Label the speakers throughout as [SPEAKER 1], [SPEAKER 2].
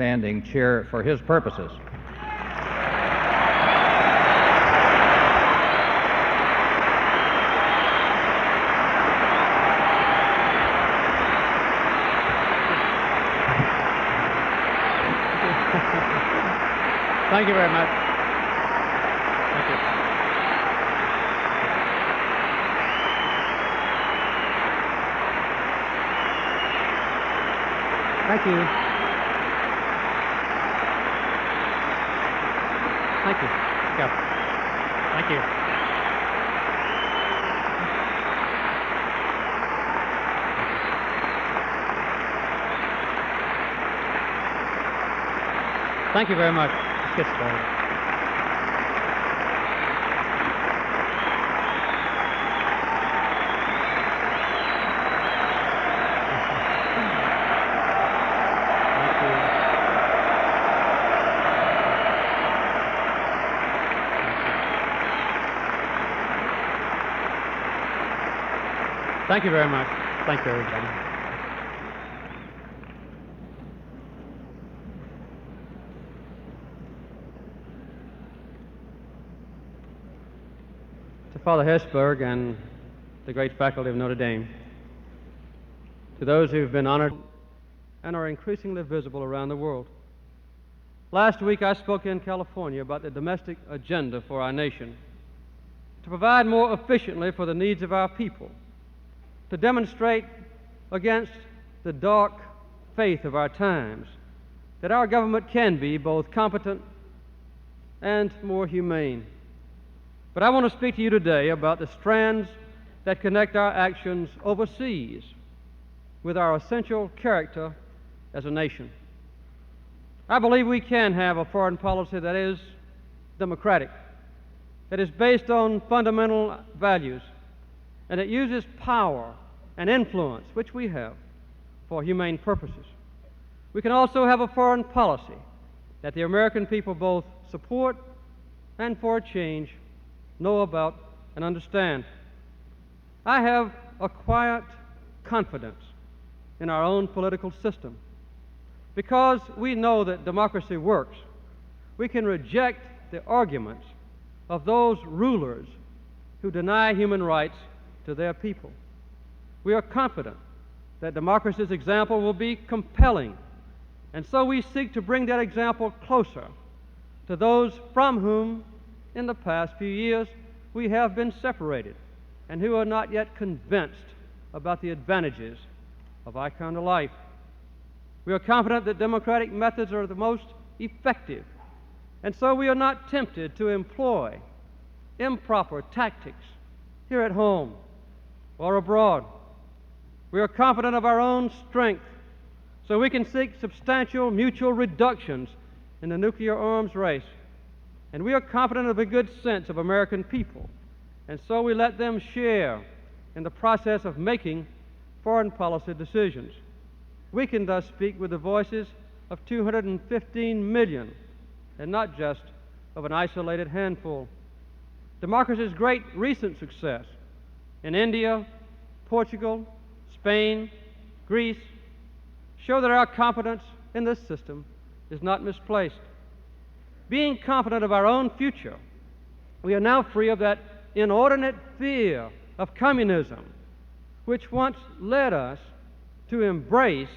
[SPEAKER 1] standing chair for his purposes.
[SPEAKER 2] Thank you very much. Thank you. Thank you. Thank you. Go. Thank you. Thank you very much. Let's get started. Thank you very much. Thank you, everybody. To Father Hesburgh and the great faculty of Notre Dame, to those who've been honored and are increasingly visible around the world. Last week I spoke in California about the domestic agenda for our nation, to provide more efficiently for the needs of our people, to demonstrate against the dark faith of our times that our government can be both competent and more humane. But I want to speak to you today about the strands that connect our actions overseas with our essential character as a nation. I believe we can have a foreign policy that is democratic, that is based on fundamental values, and it uses power and influence, which we have, for humane purposes. We can also have a foreign policy that the American people both support and, for a change, know about and understand. I have a quiet confidence in our own political system. Because we know that democracy works, we can reject the arguments of those rulers who deny human rights to their people. We are confident that democracy's example will be compelling, and so we seek to bring that example closer to those from whom, in the past few years, we have been separated and who are not yet convinced about the advantages of our kind of life. We are confident that democratic methods are the most effective, and so we are not tempted to employ improper tactics here at home or abroad. We are confident of our own strength, so we can seek substantial mutual reductions in the nuclear arms race. And we are confident of the good sense of American people, and so we let them share in the process of making foreign policy decisions. We can thus speak with the voices of 215 million, and not just of an isolated handful. Democracy's great recent success in India, Portugal, Spain, Greece, show that our confidence in this system is not misplaced. Being confident of our own future, we are now free of that inordinate fear of communism, which once led us to embrace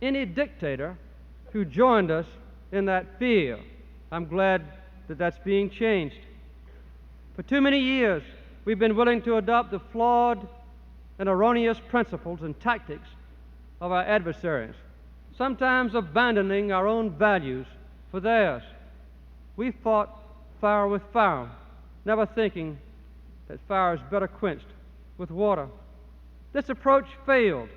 [SPEAKER 2] any dictator who joined us in that fear. I'm glad that that's being changed. For too many years, we've been willing to adopt the flawed and erroneous principles and tactics of our adversaries, sometimes abandoning our own values for theirs. We fought fire with fire, never thinking that fire is better quenched with water. This approach failed,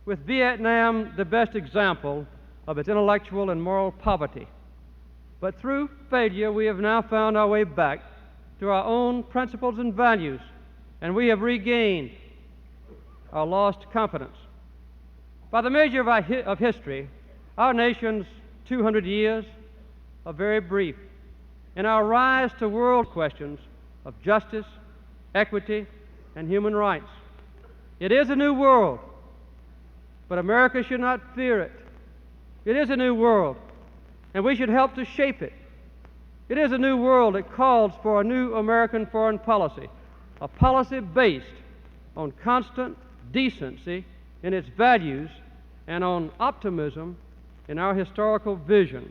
[SPEAKER 2] with Vietnam the best example of its intellectual and moral poverty. But through failure, we have now found our way back to our own principles and values, and we have regained our lost confidence. By the measure of history, our nation's 200 years are very brief, and our rise to world questions of justice, equity, and human rights. It is a new world, but America should not fear it. It is a new world, and we should help to shape it. It is a new world that calls for a new American foreign policy, a policy based on constant decency in its values and on optimism in our historical vision.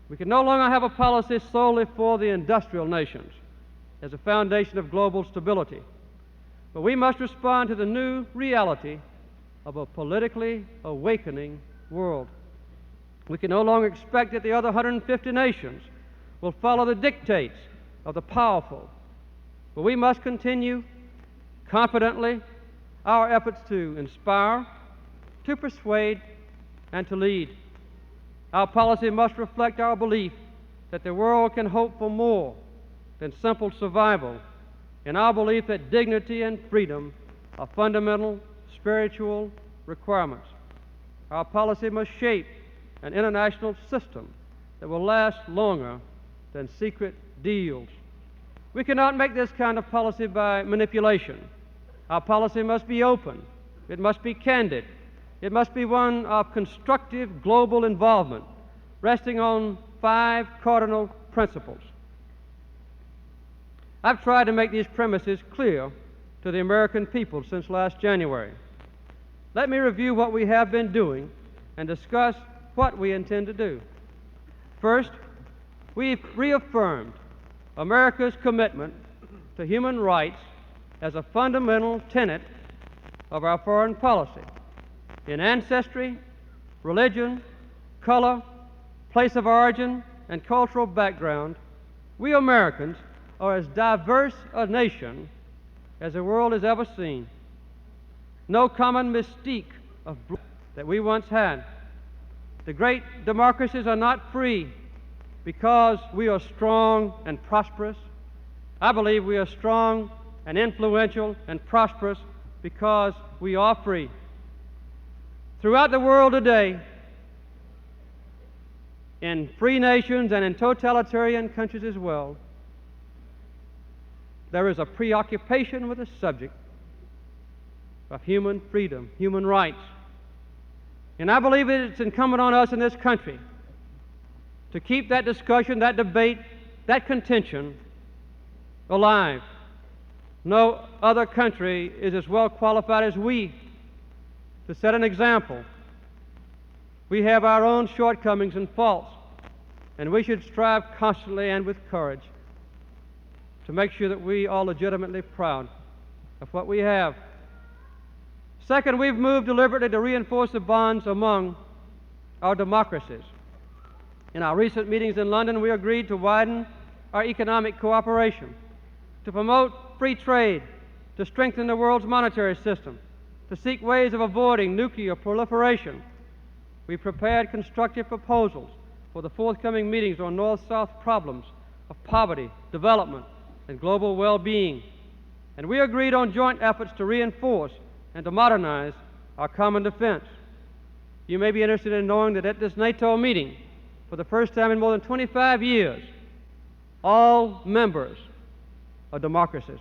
[SPEAKER 2] We can no longer have a policy solely for the industrial nations as a foundation of global stability, but we must respond to the new reality of a politically awakening world. We can no longer expect that the other 150 nations will follow the dictates of the powerful, but we must continue confidently our efforts to inspire, to persuade, and to lead. Our policy must reflect our belief that the world can hope for more than simple survival, and our belief that dignity and freedom are fundamental spiritual requirements. Our policy must shape an international system that will last longer than secret deals. We cannot make this kind of policy by manipulation. Our policy must be open. It must be candid. It must be one of constructive global involvement, resting on 5 cardinal principles. I've tried to make these premises clear to the American people since last January. Let me review what we have been doing and discuss what we intend to do. First, we've reaffirmed America's commitment to human rights as a fundamental tenet of our foreign policy. In ancestry, religion, color, place of origin, and cultural background, we Americans are as diverse a nation as the world has ever seen. No common mystique of that we once had. The great democracies are not free because we are strong and prosperous. I believe we are strong and influential and prosperous because we are free. Throughout the world today, in free nations and in totalitarian countries as well, there is a preoccupation with the subject of human freedom, human rights. And I believe it's incumbent on us in this country to keep that discussion, that debate, that contention alive. No other country is as well qualified as we to set an example. We have our own shortcomings and faults, and we should strive constantly and with courage to make sure that we are legitimately proud of what we have. Second, we've moved deliberately to reinforce the bonds among our democracies. In our recent meetings in London, we agreed to widen our economic cooperation, to promote free trade, to strengthen the world's monetary system, to seek ways of avoiding nuclear proliferation. We prepared constructive proposals for the forthcoming meetings on North-South problems of poverty, development, and global well-being. And we agreed on joint efforts to reinforce and to modernize our common defense. You may be interested in knowing that at this NATO meeting, for the first time in more than 25 years, all members are democracies.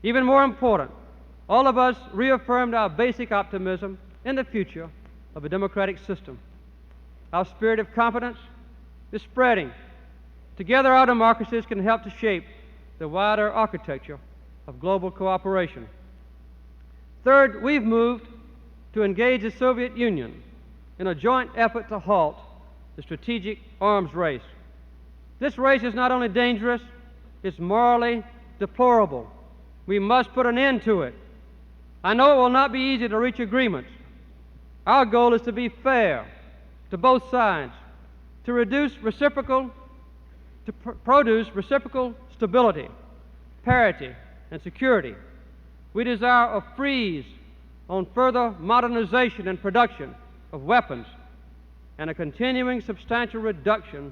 [SPEAKER 2] Even more important, all of us reaffirmed our basic optimism in the future of a democratic system. Our spirit of confidence is spreading. Together, our democracies can help to shape the wider architecture of global cooperation. Third, we've moved to engage the Soviet Union in a joint effort to halt the strategic arms race. This race is not only dangerous, it's morally deplorable. We must put an end to it. I know it will not be easy to reach agreements. Our goal is to be fair to both sides, to produce reciprocal stability, parity, and security. We desire a freeze on further modernization and production of weapons and a continuing substantial reduction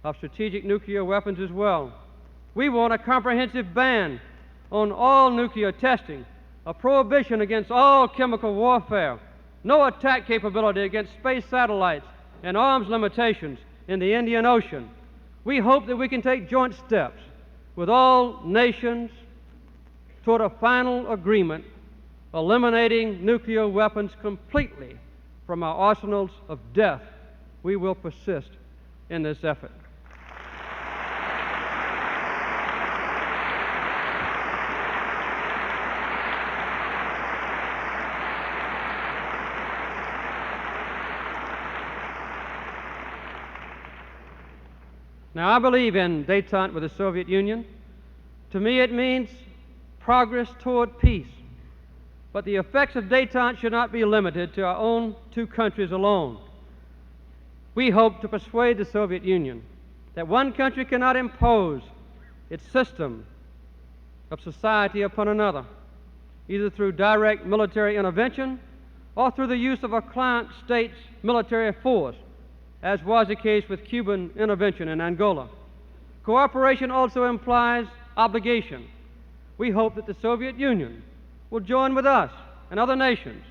[SPEAKER 2] of strategic nuclear weapons as well. We want a comprehensive ban on all nuclear testing, a prohibition against all chemical warfare, no attack capability against space satellites, and arms limitations in the Indian Ocean. We hope that we can take joint steps with all nations toward a final agreement eliminating nuclear weapons completely from our arsenals of death we will persist in this effort. Now, I believe in détente with the Soviet Union. To me, it means progress toward peace. But the effects of détente should not be limited to our own two countries alone. We hope to persuade the Soviet Union that one country cannot impose its system of society upon another, either through direct military intervention or through the use of a client state's military force, as was the case with Cuban intervention in Angola. Cooperation also implies obligation. We hope that the Soviet Union will join with us and other nations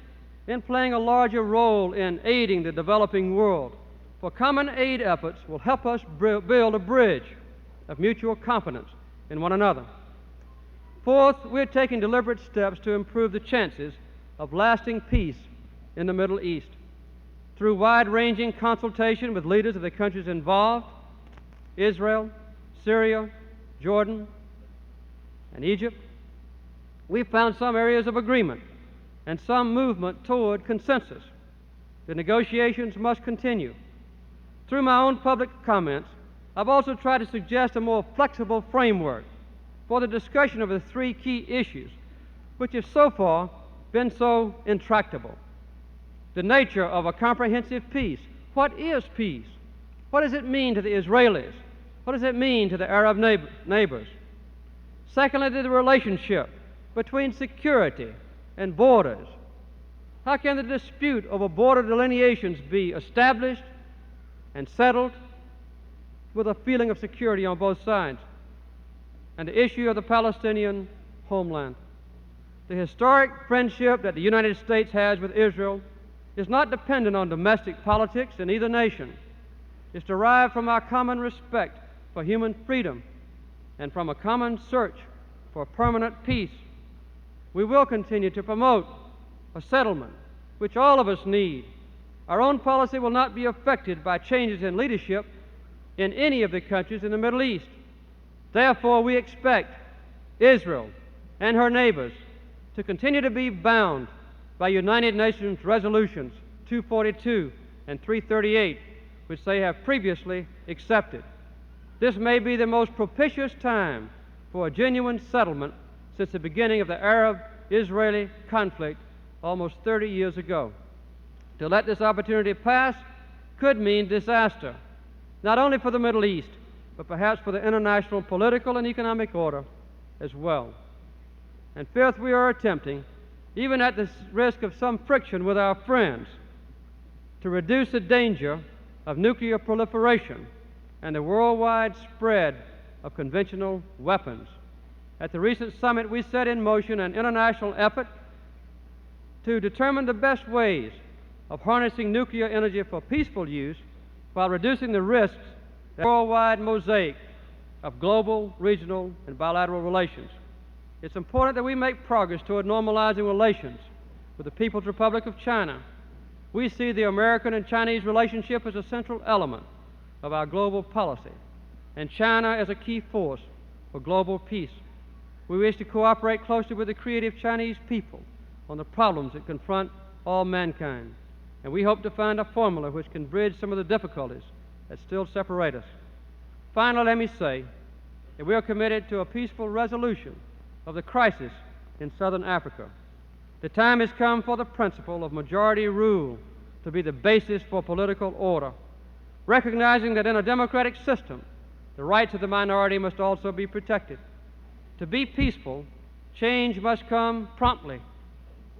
[SPEAKER 2] in playing a larger role in aiding the developing world, for common aid efforts will help us build a bridge of mutual confidence in one another. Fourth, we're taking deliberate steps to improve the chances of lasting peace in the Middle East. Through wide-ranging consultation with leaders of the countries involved, Israel, Syria, Jordan, and Egypt, we've found some areas of agreement and some movement toward consensus. The negotiations must continue. Through my own public comments, I've also tried to suggest a more flexible framework for the discussion of the three key issues, which have so far been so intractable. The nature of a comprehensive peace. What is peace? What does it mean to the Israelis? What does it mean to the Arab neighbors? Secondly, the relationship between security and borders. How can the dispute over border delineations be established and settled with a feeling of security on both sides? And the issue of the Palestinian homeland. The historic friendship that the United States has with Israel is not dependent on domestic politics in either nation. It's derived from our common respect for human freedom and from a common search for permanent peace. We will continue to promote a settlement, which all of us need. Our own policy will not be affected by changes in leadership in any of the countries in the Middle East. Therefore, we expect Israel and her neighbors to continue to be bound by United Nations Resolutions 242 and 338, which they have previously accepted. This may be the most propitious time for a genuine settlement since the beginning of the Arab-Israeli conflict almost 30 years ago. To let this opportunity pass could mean disaster, not only for the Middle East, but perhaps for the international political and economic order as well. And fifth, we are attempting, even at the risk of some friction with our friends, to reduce the danger of nuclear proliferation and the worldwide spread of conventional weapons. At the recent summit, we set in motion an international effort to determine the best ways of harnessing nuclear energy for peaceful use while reducing the risks of a worldwide mosaic of global, regional, and bilateral relations. It's important that we make progress toward normalizing relations with the People's Republic of China. We see the American and Chinese relationship as a central element of our global policy, and China as a key force for global peace. We wish to cooperate closely with the creative Chinese people on the problems that confront all mankind, and we hope to find a formula which can bridge some of the difficulties that still separate us. Finally, let me say that we are committed to a peaceful resolution of the crisis in southern Africa. The time has come for the principle of majority rule to be the basis for political order, recognizing that in a democratic system, the rights of the minority must also be protected. To be peaceful, change must come promptly.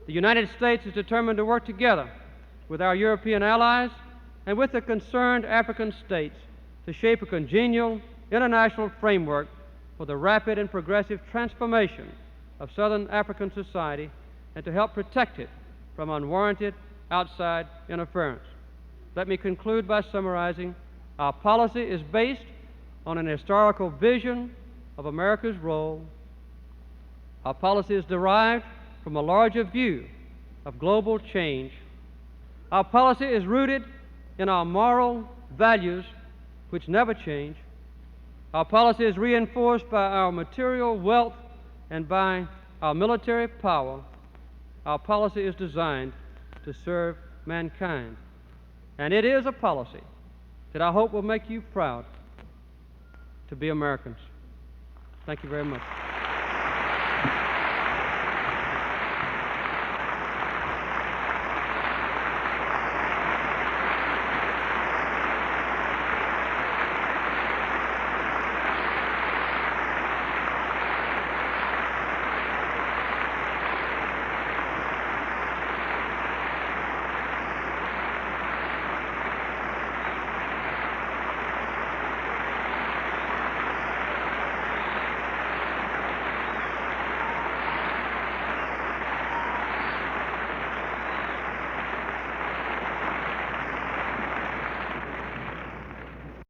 [SPEAKER 2] The United States is determined to work together with our European allies and with the concerned African states to shape a congenial international framework for the rapid and progressive transformation of Southern African society and to help protect it from unwarranted outside interference. Let me conclude by summarizing. Our policy is based on an historical vision of America's role. Our policy is derived from a larger view of global change. Our policy is rooted in our moral values, which never change. Our policy is reinforced by our material wealth and by our military power. Our policy is designed to serve mankind. And it is a policy that I hope will make you proud to be Americans. Thank you very much.